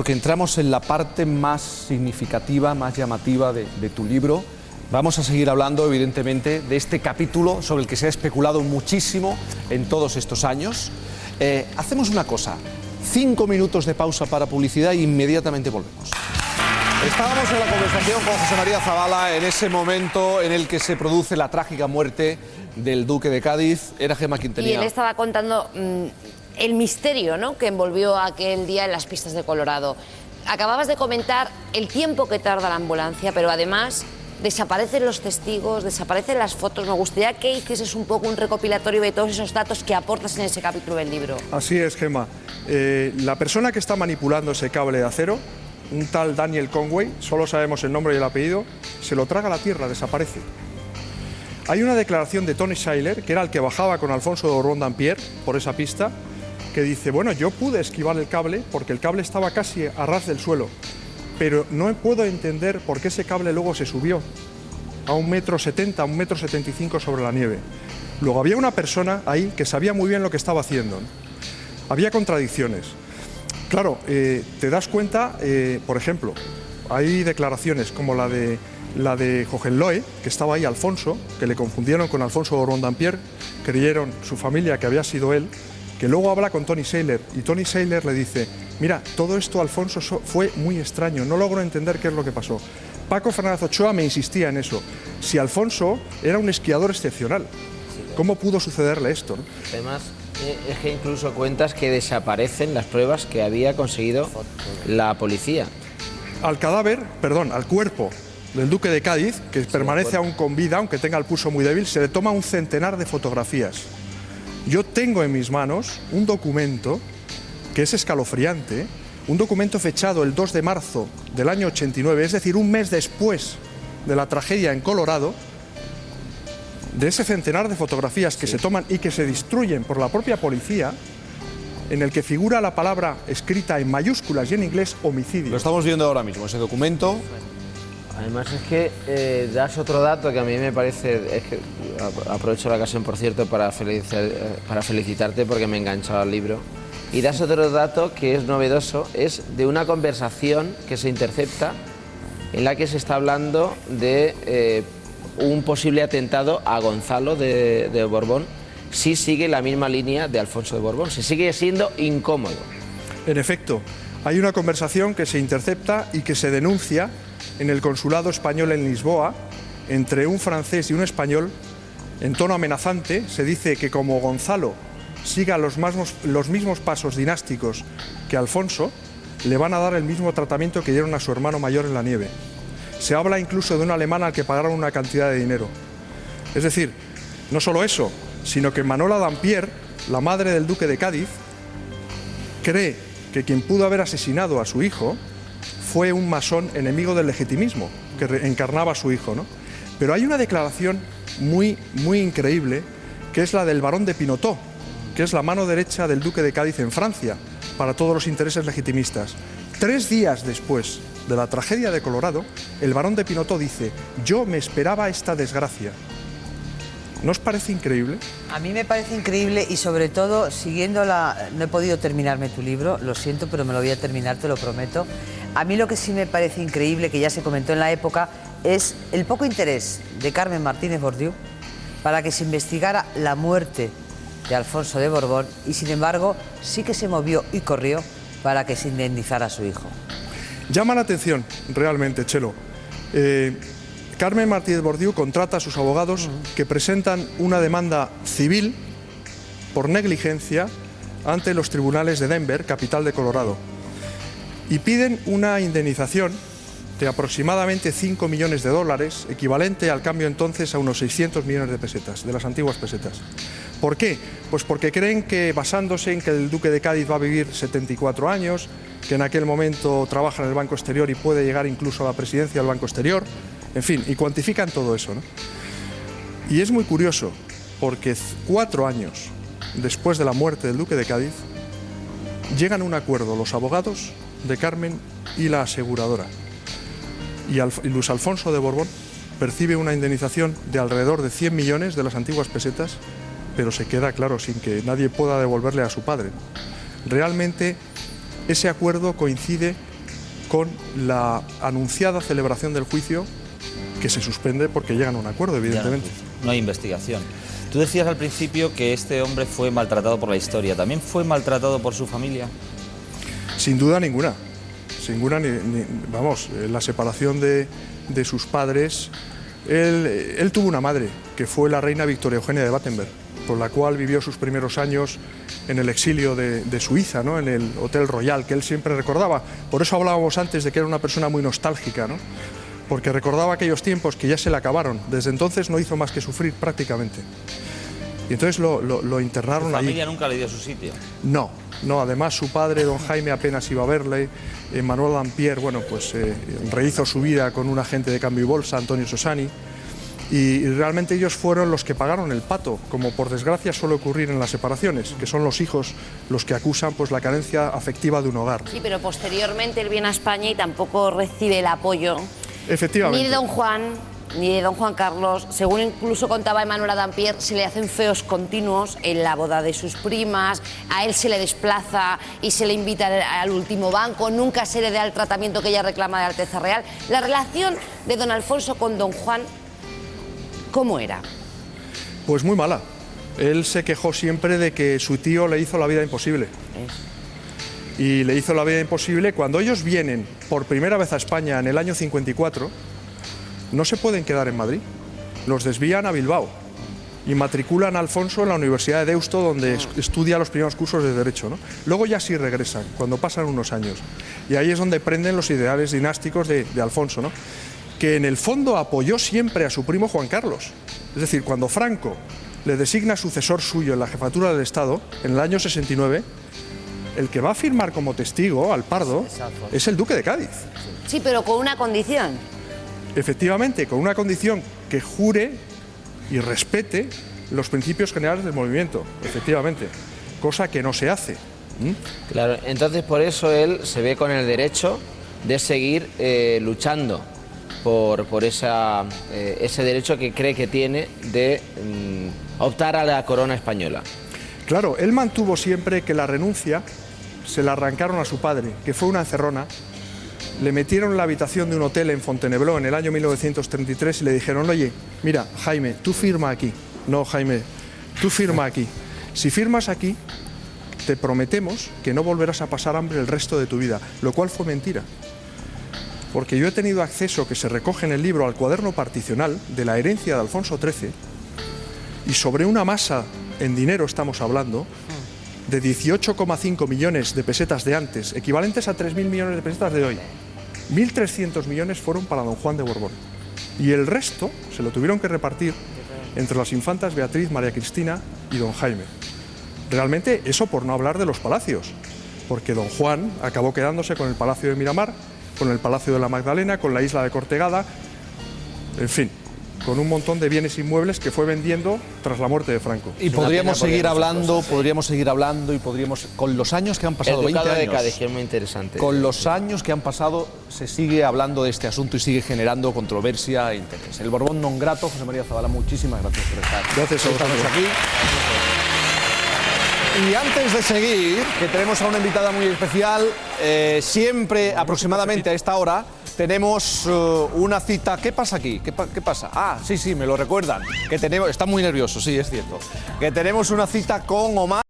porque entramos en la parte más significativa, más llamativa de tu libro. Vamos a seguir hablando, evidentemente, de este capítulo sobre el que se ha especulado muchísimo en todos estos años. Hacemos una cosa, 5 minutos de pausa para publicidad e inmediatamente volvemos. Estábamos en la conversación con José María Zabala en ese momento en el que se produce la trágica muerte del duque de Cádiz. Era Gemma quien tenía... Y él estaba contando el misterio, ¿no?, que envolvió aquel día en las pistas de Colorado. Acababas de comentar el tiempo que tarda la ambulancia, pero además desaparecen los testigos, desaparecen las fotos. Me gustaría que hicieses un poco un recopilatorio de todos esos datos que aportas en ese capítulo del libro. Así es, Gemma. La persona que está manipulando ese cable de acero, un tal Daniel Conway, solo sabemos el nombre y el apellido, se lo traga a la tierra, desaparece. Hay una declaración de Tony Sailor, que era el que bajaba con Alfonso de Borbón-Dampierre por esa pista, que dice, bueno, yo pude esquivar el cable porque el cable estaba casi a ras del suelo, pero no puedo entender por qué ese cable luego se subió a 1,70 m, 1,75 m sobre la nieve. Luego había una persona ahí que sabía muy bien lo que estaba haciendo, ¿no? Había contradicciones. Claro, te das cuenta, por ejemplo, hay declaraciones como la de Hohenlohe, que estaba ahí Alfonso, que le confundieron con Alfonso de Borbón-Dampierre, creyeron su familia que había sido él, que luego habla con Tony Sailor, y Tony Sailor le dice, mira, todo esto, Alfonso, fue muy extraño, no logro entender qué es lo que pasó. Paco Fernández Ochoa me insistía en eso, si Alfonso era un esquiador excepcional, ¿cómo pudo sucederle esto, ¿no? Además, es que incluso cuentas que desaparecen las pruebas que había conseguido la policía. Al cuerpo del duque de Cádiz, que permanece aún con vida, aunque tenga el pulso muy débil, se le toma un centenar de fotografías. Yo tengo en mis manos un documento que es escalofriante, un documento fechado el 2 de marzo del año 89, es decir, un mes después de la tragedia en Colorado, de ese centenar de fotografías que se toman y que se destruyen por la propia policía, en el que figura la palabra escrita en mayúsculas y en inglés, homicidio. Lo estamos viendo ahora mismo, ese documento. Además es que das otro dato que a mí me parece, es que aprovecho la ocasión, por cierto, para felicitarte porque me he enganchado al libro. Y das otro dato que es novedoso, es de una conversación que se intercepta en la que se está hablando de un posible atentado a Gonzalo de Borbón, si sigue la misma línea de Alfonso de Borbón, si sigue siendo incómodo. En efecto, hay una conversación que se intercepta y que se denuncia en el consulado español en Lisboa, entre un francés y un español, en tono amenazante. Se dice que como Gonzalo siga los mismos pasos dinásticos que Alfonso, le van a dar el mismo tratamiento que dieron a su hermano mayor en la nieve. Se habla incluso de un alemán al que pagaron una cantidad de dinero. Es decir, no solo eso, sino que Manuela Dampierre, la madre del duque de Cádiz, cree que quien pudo haber asesinado a su hijo fue un masón enemigo del legitimismo que encarnaba a su hijo, ¿no? Pero hay una declaración muy increíble, que es la del barón de Pinotó, que es la mano derecha del duque de Cádiz en Francia, para todos los intereses legitimistas. 3 días después de la tragedia de Colorado, el barón de Pinotó dice, yo me esperaba esta desgracia. ¿No os parece increíble? A mí me parece increíble y sobre todo, siguiendo no he podido terminarme tu libro, lo siento, pero me lo voy a terminar, te lo prometo. A mí lo que sí me parece increíble, que ya se comentó en la época, es el poco interés de Carmen Martínez Bordiú para que se investigara la muerte de Alfonso de Borbón y, sin embargo, sí que se movió y corrió para que se indemnizara a su hijo. Llama la atención, realmente, Chelo. Carmen Martínez Bordiú contrata a sus abogados que presentan una demanda civil por negligencia ante los tribunales de Denver, capital de Colorado, y piden una indemnización de aproximadamente 5 millones de dólares, equivalente al cambio entonces a unos 600 millones de pesetas, de las antiguas pesetas. ¿Por qué? Pues porque creen que, basándose en que el duque de Cádiz va a vivir 74 años, que en aquel momento trabaja en el Banco Exterior y puede llegar incluso a la presidencia del Banco Exterior, en fin, y cuantifican todo eso, ¿no? Y es muy curioso, porque 4 años después de la muerte del duque de Cádiz, llegan a un acuerdo los abogados de Carmen y la aseguradora. Y Luis Alfonso de Borbón percibe una indemnización de alrededor de 100 millones de las antiguas pesetas, pero se queda, claro, sin que nadie pueda devolverle a su padre. Realmente ese acuerdo coincide con la anunciada celebración del juicio, que se suspende porque llegan a un acuerdo, evidentemente. No hay investigación. Tú decías al principio que este hombre fue maltratado por la historia. ¿También fue maltratado por su familia? Sin duda ninguna. Vamos, la separación de sus padres. Él tuvo una madre, que fue la reina Victoria Eugenia de Battenberg, por la cual vivió sus primeros años en el exilio de Suiza, ¿no? En el Hotel Royal, que él siempre recordaba. Por eso hablábamos antes de que era una persona muy nostálgica, ¿no? Porque recordaba aquellos tiempos que ya se le acabaron. Desde entonces no hizo más que sufrir prácticamente. Y entonces lo internaron ¿Su allí. familia nunca le dio su sitio? No, además su padre, don Jaime, apenas iba a verle. Manuel Dampierre, bueno, pues rehizo su vida con un agente de cambio y bolsa, Antonio Sosani. Y realmente ellos fueron los que pagaron el pato, como por desgracia suele ocurrir en las separaciones, que son los hijos los que acusan pues la carencia afectiva de un hogar. Sí, pero posteriormente él viene a España y tampoco recibe el apoyo Efectivamente. ni de don Juan, ni de don Juan Carlos. Según incluso contaba Emmanuel Dampierre, se le hacen feos continuos en la boda de sus primas, a él se le desplaza y se le invita al último banco, nunca se le da el tratamiento que ella reclama de Alteza Real. La relación de don Alfonso con don Juan, ¿cómo era? Pues muy mala. Él se quejó siempre de que su tío le hizo la vida imposible. Y le hizo la vida imposible. Cuando ellos vienen por primera vez a España en el año 54, no se pueden quedar en Madrid. Los desvían a Bilbao y matriculan a Alfonso en la Universidad de Deusto, donde estudia los primeros cursos de Derecho, ¿no? Luego ya sí regresan, cuando pasan unos años. Y ahí es donde prenden los ideales dinásticos de Alfonso, ¿no? Que en el fondo apoyó siempre a su primo Juan Carlos. Es decir, cuando Franco le designa sucesor suyo en la jefatura del Estado, en el año 69, el que va a firmar como testigo al Pardo es el duque de Cádiz. Sí, pero con una condición. Efectivamente, con una condición: que jure y respete los principios generales del movimiento, efectivamente, cosa que no se hace. Claro, entonces por eso él se ve con el derecho de seguir luchando por ese derecho que cree que tiene de optar a la corona española. Claro, él mantuvo siempre que la renuncia se la arrancaron a su padre, que fue una encerrona. Le metieron en la habitación de un hotel en Fontainebleau en el año 1933 y le dijeron: oye, mira, Jaime, tú firma aquí. No, Jaime, tú firma aquí. Si firmas aquí, te prometemos que no volverás a pasar hambre el resto de tu vida, lo cual fue mentira. Porque yo he tenido acceso, que se recoge en el libro, al cuaderno particional de la herencia de Alfonso XIII, y sobre una masa, en dinero estamos hablando, de 18,5 millones de pesetas de antes, equivalentes a 3.000 millones de pesetas de hoy. 1.300 millones fueron para don Juan de Borbón. Y el resto se lo tuvieron que repartir entre las infantas Beatriz, María Cristina y don Jaime. Realmente, eso por no hablar de los palacios, porque don Juan acabó quedándose con el Palacio de Miramar, con el Palacio de la Magdalena, con la isla de Cortegada, en fin, con un montón de bienes inmuebles que fue vendiendo tras la muerte de Franco. Y podríamos seguir hablando, y podríamos, con los años que han pasado, El 20 ducado de años, Cádiz, que es muy interesante. con los años que han pasado, se sigue hablando de este asunto y sigue generando controversia e interés. El Borbón non grato, José María Zabala, muchísimas gracias por estar Gracias a esta noche vosotros. aquí. Y antes de seguir, que tenemos a una invitada muy especial, siempre aproximadamente a esta hora tenemos una cita. ¿Qué pasa aquí? ¿Qué pasa? Ah, sí, me lo recuerdan. Que tenemos, está muy nervioso, sí, es cierto. Que tenemos una cita con Omar.